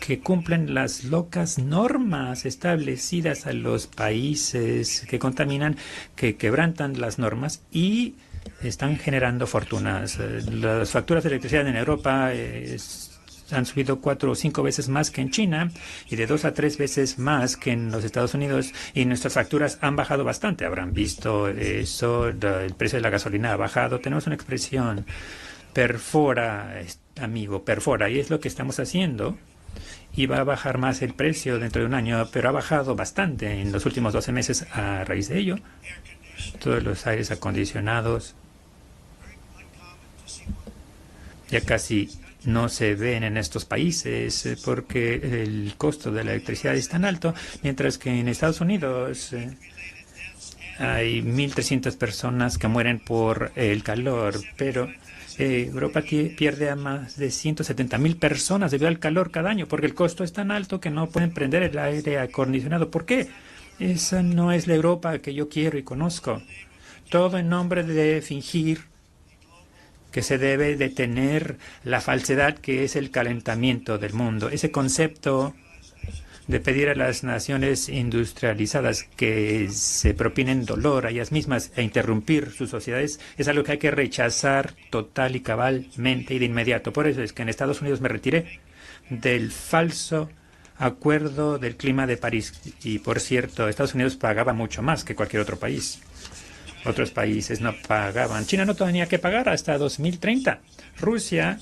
que cumplen las locas normas establecidas a los países que contaminan, que quebrantan las normas y están generando fortunas. Las facturas de electricidad en Europa han subido 4 o 5 veces más que en China y de 2 a 3 veces más que en los Estados Unidos, y nuestras facturas han bajado bastante. Habrán visto eso, el precio de la gasolina ha bajado. Tenemos una expresión, perfora, amigo, perfora, y es lo que estamos haciendo. Y va a bajar más el precio dentro de un año, pero ha bajado bastante en los últimos 12 meses a raíz de ello. Todos los aires acondicionados ya casi no se ven en estos países porque el costo de la electricidad es tan alto, mientras que en Estados Unidos hay 1.300 personas que mueren por el calor, pero Europa pierde a más de 170.000 personas debido al calor cada año, porque el costo es tan alto que no pueden prender el aire acondicionado. ¿Por qué? Esa no es la Europa que yo quiero y conozco. Todo en nombre de fingir que se debe detener la falsedad que es el calentamiento del mundo. Ese concepto de pedir a las naciones industrializadas que se propinen dolor a ellas mismas e interrumpir sus sociedades es algo que hay que rechazar total y cabalmente y de inmediato. Por eso es que en Estados Unidos me retiré del falso acuerdo del clima de París. Y por cierto, Estados Unidos pagaba mucho más que cualquier otro país. Otros países no pagaban. China no tenía que pagar hasta 2030. Rusia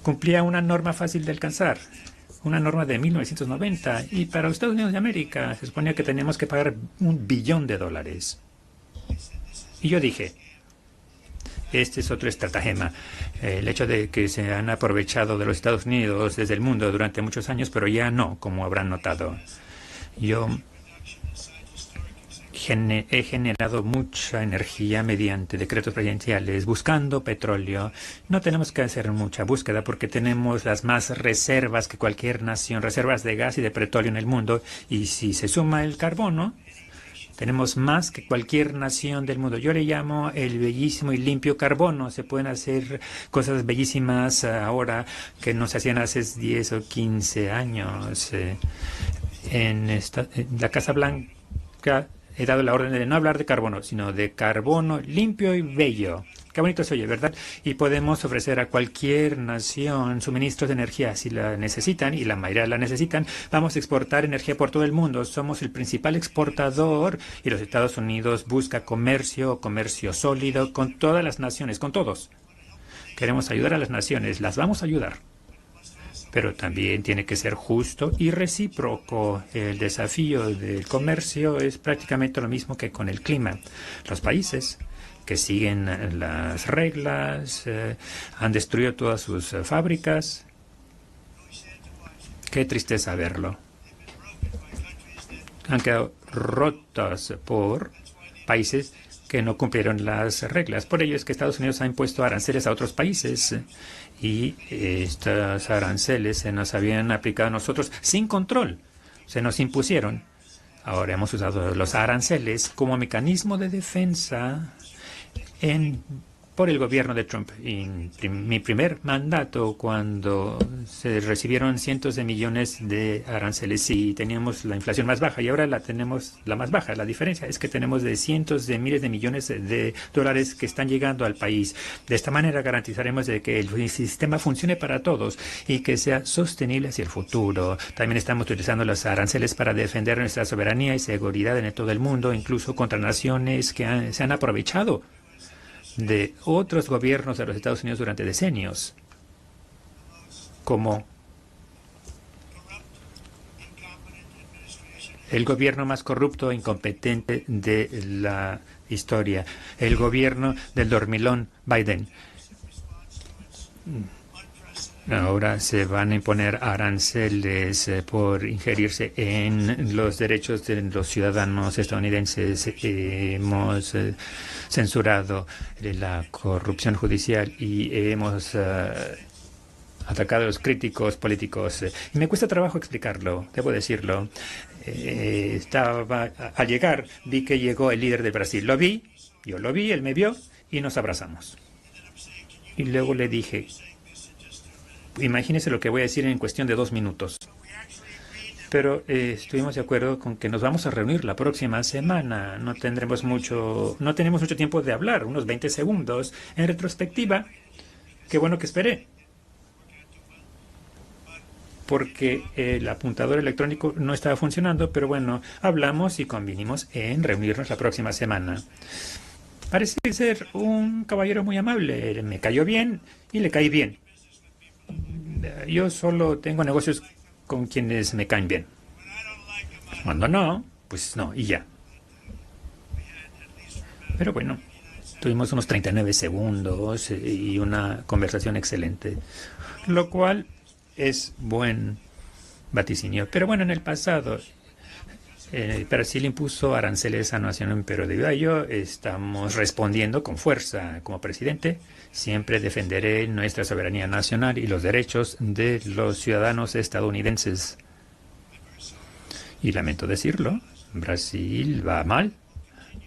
cumplía una norma fácil de alcanzar. una norma de 1990 y para los Estados Unidos de América se suponía que teníamos que pagar $1 billón. Y yo dije, este es otro estratagema. El hecho de que se han aprovechado de los Estados Unidos desde el mundo durante muchos años, pero ya no, como habrán notado. Yo he generado mucha energía mediante decretos presidenciales, buscando petróleo. No tenemos que hacer mucha búsqueda porque tenemos las más reservas que cualquier nación, reservas de gas y de petróleo en el mundo. Y si se suma el carbono, tenemos más que cualquier nación del mundo. Yo le llamo el bellísimo y limpio carbono. Se pueden hacer cosas bellísimas ahora que no se hacían hace 10 o 15 años. En la Casa Blanca he dado la orden de no hablar de carbono, sino de carbono limpio y bello. Qué bonito se oye, ¿verdad? Y podemos ofrecer a cualquier nación suministros de energía si la necesitan, y la mayoría la necesitan. Vamos a exportar energía por todo el mundo. Somos el principal exportador y los Estados Unidos busca comercio sólido con todas las naciones, con todos. Queremos ayudar a las naciones, las vamos a ayudar. Pero también tiene que ser justo y recíproco. El desafío del comercio es prácticamente lo mismo que con el clima. Los países que siguen las reglas han destruido todas sus fábricas. Qué tristeza verlo. Han quedado rotas por países que no cumplieron las reglas. Por ello es que Estados Unidos ha impuesto aranceles a otros países. Y estos aranceles se nos habían aplicado a nosotros sin control. Se nos impusieron. Ahora hemos usado los aranceles como mecanismo de defensa por el gobierno de Trump. En mi primer mandato, cuando se recibieron cientos de millones de aranceles y teníamos la inflación más baja, y ahora la tenemos la más baja. La diferencia es que tenemos de cientos de miles de millones de dólares que están llegando al país. De esta manera garantizaremos de que el sistema funcione para todos y que sea sostenible hacia el futuro. También estamos utilizando los aranceles para defender nuestra soberanía y seguridad en todo el mundo, incluso contra naciones que se han aprovechado de otros gobiernos de los Estados Unidos durante decenios, como el gobierno más corrupto e incompetente de la historia, el gobierno del dormilón Biden. Ahora se van a imponer aranceles por ingerirse en los derechos de los ciudadanos estadounidenses. Hemos censurado la corrupción judicial y hemos atacado a los críticos políticos. Y me cuesta trabajo explicarlo, debo decirlo. Al llegar, vi que llegó el líder de Brasil. Lo vi, yo lo vi, él me vio y nos abrazamos. Y luego le dije, imagínese lo que voy a decir en cuestión de 2 minutos. Pero estuvimos de acuerdo con que nos vamos a reunir la próxima semana. No tenemos mucho tiempo de hablar, unos 20 segundos. En retrospectiva, qué bueno que esperé. Porque el apuntador electrónico no estaba funcionando, pero bueno, hablamos y convinimos en reunirnos la próxima semana. Parece ser un caballero muy amable. Me cayó bien y le caí bien. Yo solo tengo negocios con quienes me caen bien. Cuando no, pues no, y ya. Pero bueno, tuvimos unos 39 segundos y una conversación excelente, lo cual es buen vaticinio. Pero bueno, en el pasado, Brasil impuso aranceles a nación, pero debido a ello estamos respondiendo con fuerza. Como presidente, siempre defenderé nuestra soberanía nacional y los derechos de los ciudadanos estadounidenses. Y lamento decirlo, Brasil va mal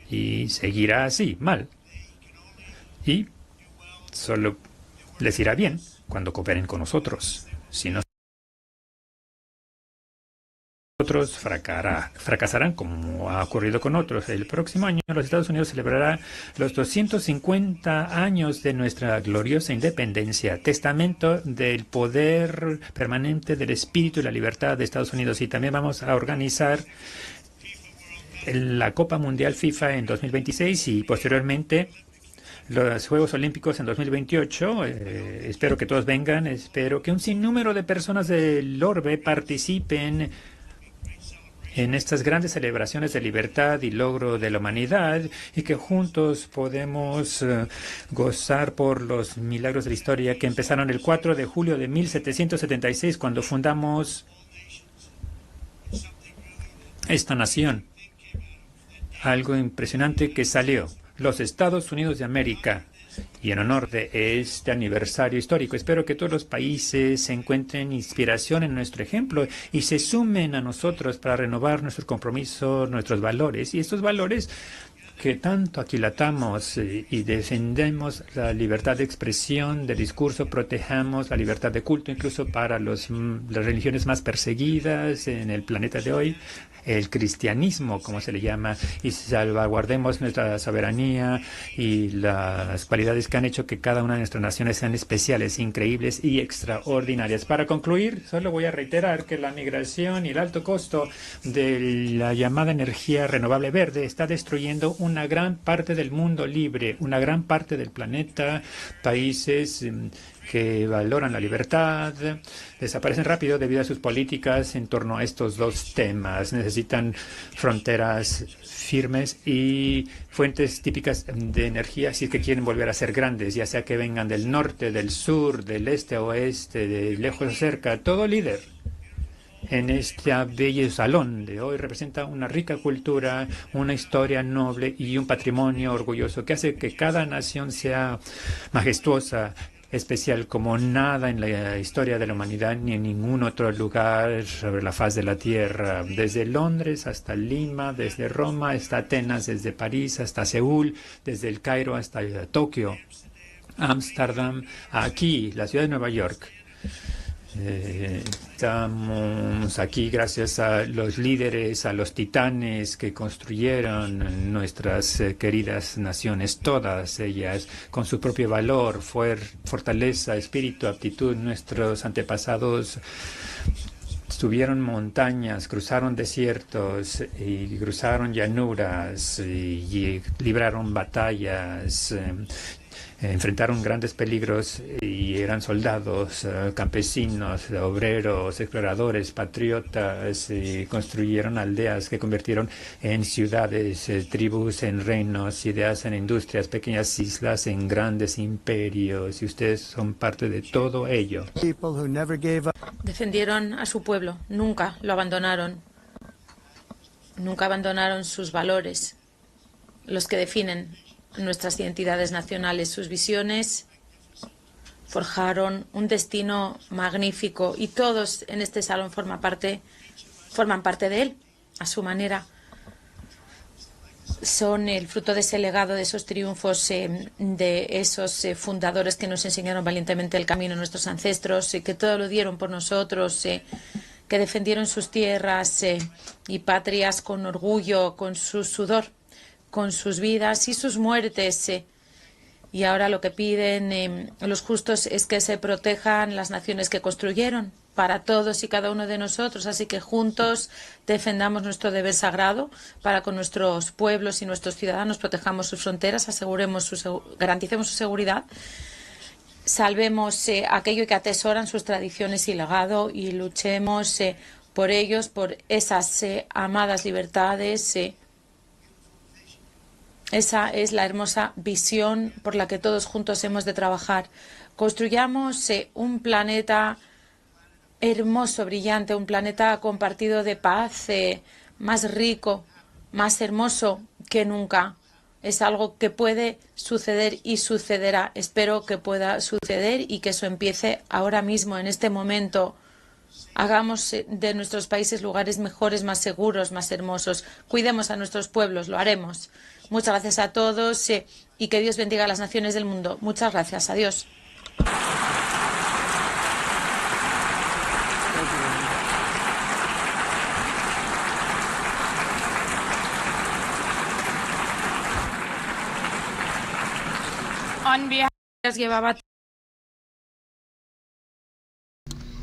y seguirá así, mal. Y solo les irá bien cuando cooperen con nosotros. Si no, otros fracasarán como ha ocurrido con otros. El próximo año los Estados Unidos celebrará los 250 años de nuestra gloriosa independencia, testamento del poder permanente del espíritu y la libertad de Estados Unidos. Y también vamos a organizar la Copa Mundial FIFA en 2026 y posteriormente los Juegos Olímpicos en 2028. Espero que todos vengan. Espero que un sinnúmero de personas del orbe participen en estas grandes celebraciones de libertad y logro de la humanidad y que juntos podemos gozar por los milagros de la historia que empezaron el 4 de julio de 1776 cuando fundamos esta nación. Algo impresionante que salió. Los Estados Unidos de América. Y en honor de este aniversario histórico, espero que todos los países encuentren inspiración en nuestro ejemplo y se sumen a nosotros para renovar nuestro compromiso, nuestros valores. Y estos valores que tanto aquilatamos y defendemos la libertad de expresión, de discurso, protejamos la libertad de culto, incluso para las religiones más perseguidas en el planeta de hoy, el cristianismo, como se le llama, y salvaguardemos nuestra soberanía y las cualidades que han hecho que cada una de nuestras naciones sean especiales, increíbles y extraordinarias. Para concluir, solo voy a reiterar que la migración y el alto costo de la llamada energía renovable verde está destruyendo una gran parte del mundo libre, una gran parte del planeta, países que valoran la libertad, desaparecen rápido debido a sus políticas en torno a estos dos temas. Necesitan fronteras firmes y fuentes típicas de energía si es que quieren volver a ser grandes, ya sea que vengan del norte, del sur, del este a oeste, de lejos a cerca. Todo líder en este bello salón de hoy representa una rica cultura, una historia noble y un patrimonio orgulloso que hace que cada nación sea majestuosa, especial como nada en la historia de la humanidad ni en ningún otro lugar sobre la faz de la tierra. Desde Londres hasta Lima, desde Roma hasta Atenas, desde París hasta Seúl, desde el Cairo hasta Tokio, Ámsterdam, aquí, la ciudad de Nueva York. Estamos aquí gracias a los líderes, a los titanes que construyeron nuestras queridas naciones, todas ellas con su propio valor, fortaleza, espíritu, aptitud. Nuestros antepasados subieron montañas, cruzaron desiertos y cruzaron llanuras y libraron batallas. Enfrentaron grandes peligros y eran soldados, campesinos, obreros, exploradores, patriotas, y construyeron aldeas que convirtieron en ciudades, tribus en reinos, ideas en industrias, pequeñas islas en grandes imperios, y ustedes son parte de todo ello. Defendieron a su pueblo, nunca lo abandonaron. Nunca abandonaron sus valores, los que definen nuestras identidades nacionales. Sus visiones forjaron un destino magnífico y todos en este salón forman parte de él, a su manera. Son el fruto de ese legado, de esos triunfos, de esos fundadores que nos enseñaron valientemente el camino, nuestros ancestros, que todo lo dieron por nosotros, que defendieron sus tierras y patrias con orgullo, con su sudor, con sus vidas y sus muertes. Y ahora lo que piden los justos es que se protejan las naciones que construyeron para todos y cada uno de nosotros. Así que juntos defendamos nuestro deber sagrado para con nuestros pueblos y nuestros ciudadanos, protejamos sus fronteras, garanticemos su seguridad, salvemos aquello que atesoran sus tradiciones y legado y luchemos por ellos, por esas amadas libertades. Esa es la hermosa visión por la que todos juntos hemos de trabajar. Construyamos un planeta hermoso, brillante, un planeta compartido de paz, más rico, más hermoso que nunca. Es algo que puede suceder y sucederá. Espero que pueda suceder y que eso empiece ahora mismo, en este momento. Hagamos de nuestros países lugares mejores, más seguros, más hermosos. Cuidemos a nuestros pueblos, lo haremos. Muchas gracias a todos y que Dios bendiga a las naciones del mundo. Muchas gracias. Adiós.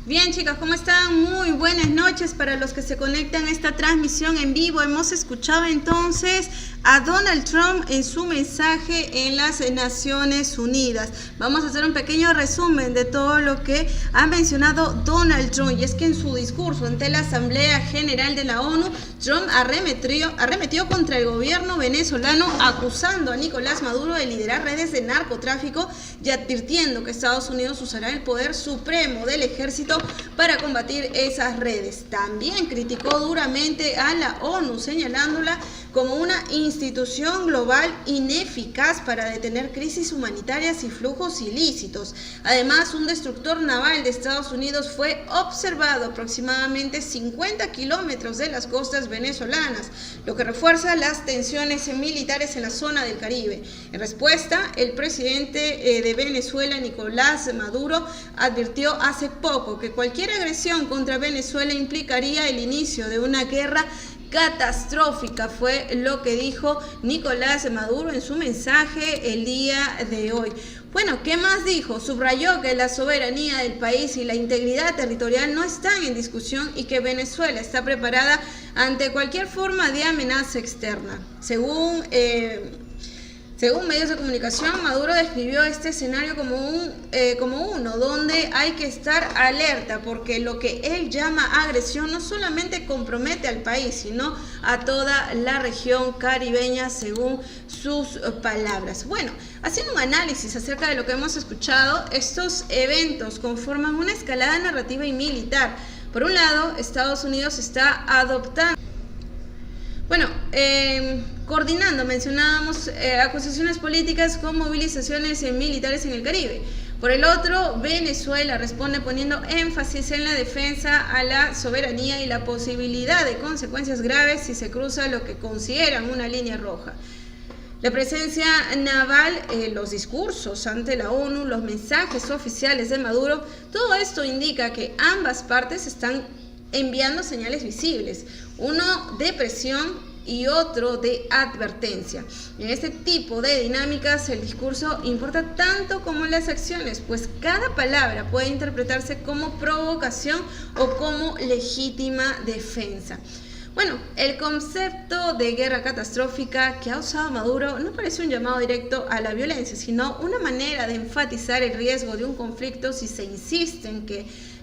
Bien, chicas, ¿cómo están? Muy buenas noches para los que se conectan a esta transmisión en vivo. Hemos escuchado entonces a Donald Trump en su mensaje en las Naciones Unidas. Vamos a hacer un pequeño resumen de todo lo que ha mencionado Donald Trump. Y es que en su discurso ante la Asamblea General de la ONU, Trump arremetió contra el gobierno venezolano, acusando a Nicolás Maduro de liderar redes de narcotráfico y advirtiendo que Estados Unidos usará el poder supremo del ejército para combatir esas redes. También criticó duramente a la ONU, señalándola como una institución global ineficaz para detener crisis humanitarias y flujos ilícitos. Además, un destructor naval de Estados Unidos fue observado aproximadamente 50 kilómetros de las costas venezolanas, lo que refuerza las tensiones militares en la zona del Caribe. En respuesta, el presidente de Venezuela, Nicolás Maduro, advirtió hace poco que cualquier agresión contra Venezuela implicaría el inicio de una guerra catastrófica. Fue lo que dijo Nicolás Maduro en su mensaje el día de hoy. Bueno, ¿qué más dijo? Subrayó que la soberanía del país y la integridad territorial no están en discusión y que Venezuela está preparada ante cualquier forma de amenaza externa. Según medios de comunicación, Maduro describió este escenario como uno donde hay que estar alerta, porque lo que él llama agresión no solamente compromete al país, sino a toda la región caribeña, según sus palabras. Bueno, haciendo un análisis acerca de lo que hemos escuchado, estos eventos conforman una escalada narrativa y militar. Por un lado, Estados Unidos está adoptando coordinando, mencionábamos, acusaciones políticas con movilizaciones militares en el Caribe. Por el otro, Venezuela responde poniendo énfasis en la defensa a la soberanía y la posibilidad de consecuencias graves si se cruza lo que consideran una línea roja. La presencia naval, los discursos ante la ONU, los mensajes oficiales de Maduro, todo esto indica que ambas partes están enviando señales visibles, uno de presión y otro de advertencia. En este tipo de dinámicas el discurso importa tanto como las acciones, pues cada palabra puede interpretarse como provocación o como legítima defensa. Bueno, el concepto de guerra catastrófica que ha usado Maduro no parece un llamado directo a la violencia, sino una manera de enfatizar el riesgo de un conflicto si se insiste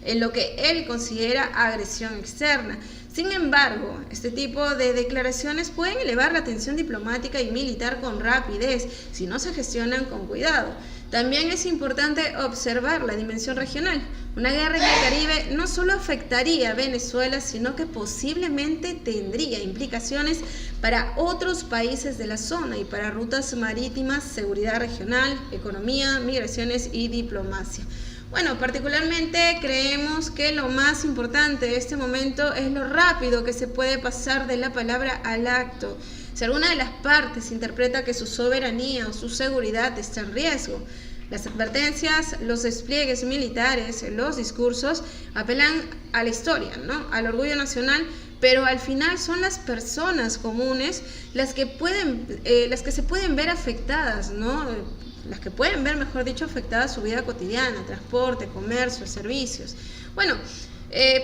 en lo que él considera agresión externa. Sin embargo, este tipo de declaraciones pueden elevar la tensión diplomática y militar con rapidez si no se gestionan con cuidado. También es importante observar la dimensión regional. Una guerra en el Caribe no solo afectaría a Venezuela, sino que posiblemente tendría implicaciones para otros países de la zona y para rutas marítimas, seguridad regional, economía, migraciones y diplomacia. Bueno, particularmente creemos que lo más importante de este momento es lo rápido que se puede pasar de la palabra al acto. Si alguna de las partes interpreta que su soberanía o su seguridad está en riesgo, las advertencias, los despliegues militares, los discursos apelan a la historia, ¿no? Al orgullo nacional, pero al final son las personas comunes las que se pueden ver afectadas, ¿no? Las que pueden ver, mejor dicho, afectada su vida cotidiana, transporte, comercio, servicios. Bueno,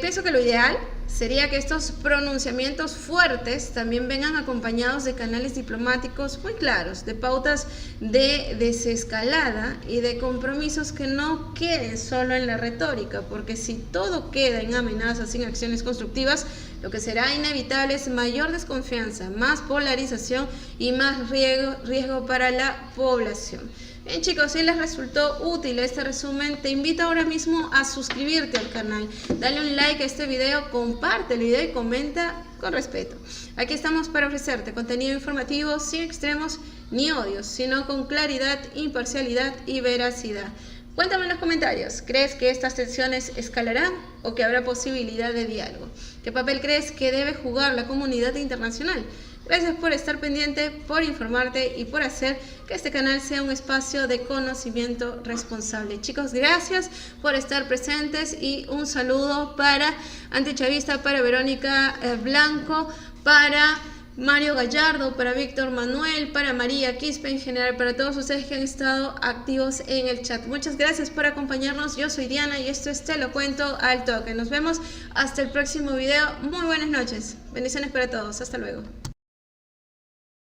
pienso que lo ideal sería que estos pronunciamientos fuertes también vengan acompañados de canales diplomáticos muy claros, de pautas de desescalada y de compromisos que no queden solo en la retórica, porque si todo queda en amenazas sin acciones constructivas, lo que será inevitable es mayor desconfianza, más polarización y más riesgo para la población. Bien, chicos, si les resultó útil este resumen, te invito ahora mismo a suscribirte al canal, dale un like a este video, comparte el video y comenta con respeto. Aquí estamos para ofrecerte contenido informativo sin extremos ni odios, sino con claridad, imparcialidad y veracidad. Cuéntame en los comentarios, ¿crees que estas tensiones escalarán o que habrá posibilidad de diálogo? ¿Qué papel crees que debe jugar la comunidad internacional? Gracias por estar pendiente, por informarte y por hacer que este canal sea un espacio de conocimiento responsable. Chicos, gracias por estar presentes y un saludo para Antichavista, para Verónica Blanco, para Mario Gallardo, para Víctor Manuel, para María Quispe, en general, para todos ustedes que han estado activos en el chat. Muchas gracias por acompañarnos. Yo soy Diana y esto es Te lo cuento al toque. Nos vemos hasta el próximo video. Muy buenas noches. Bendiciones para todos. Hasta luego.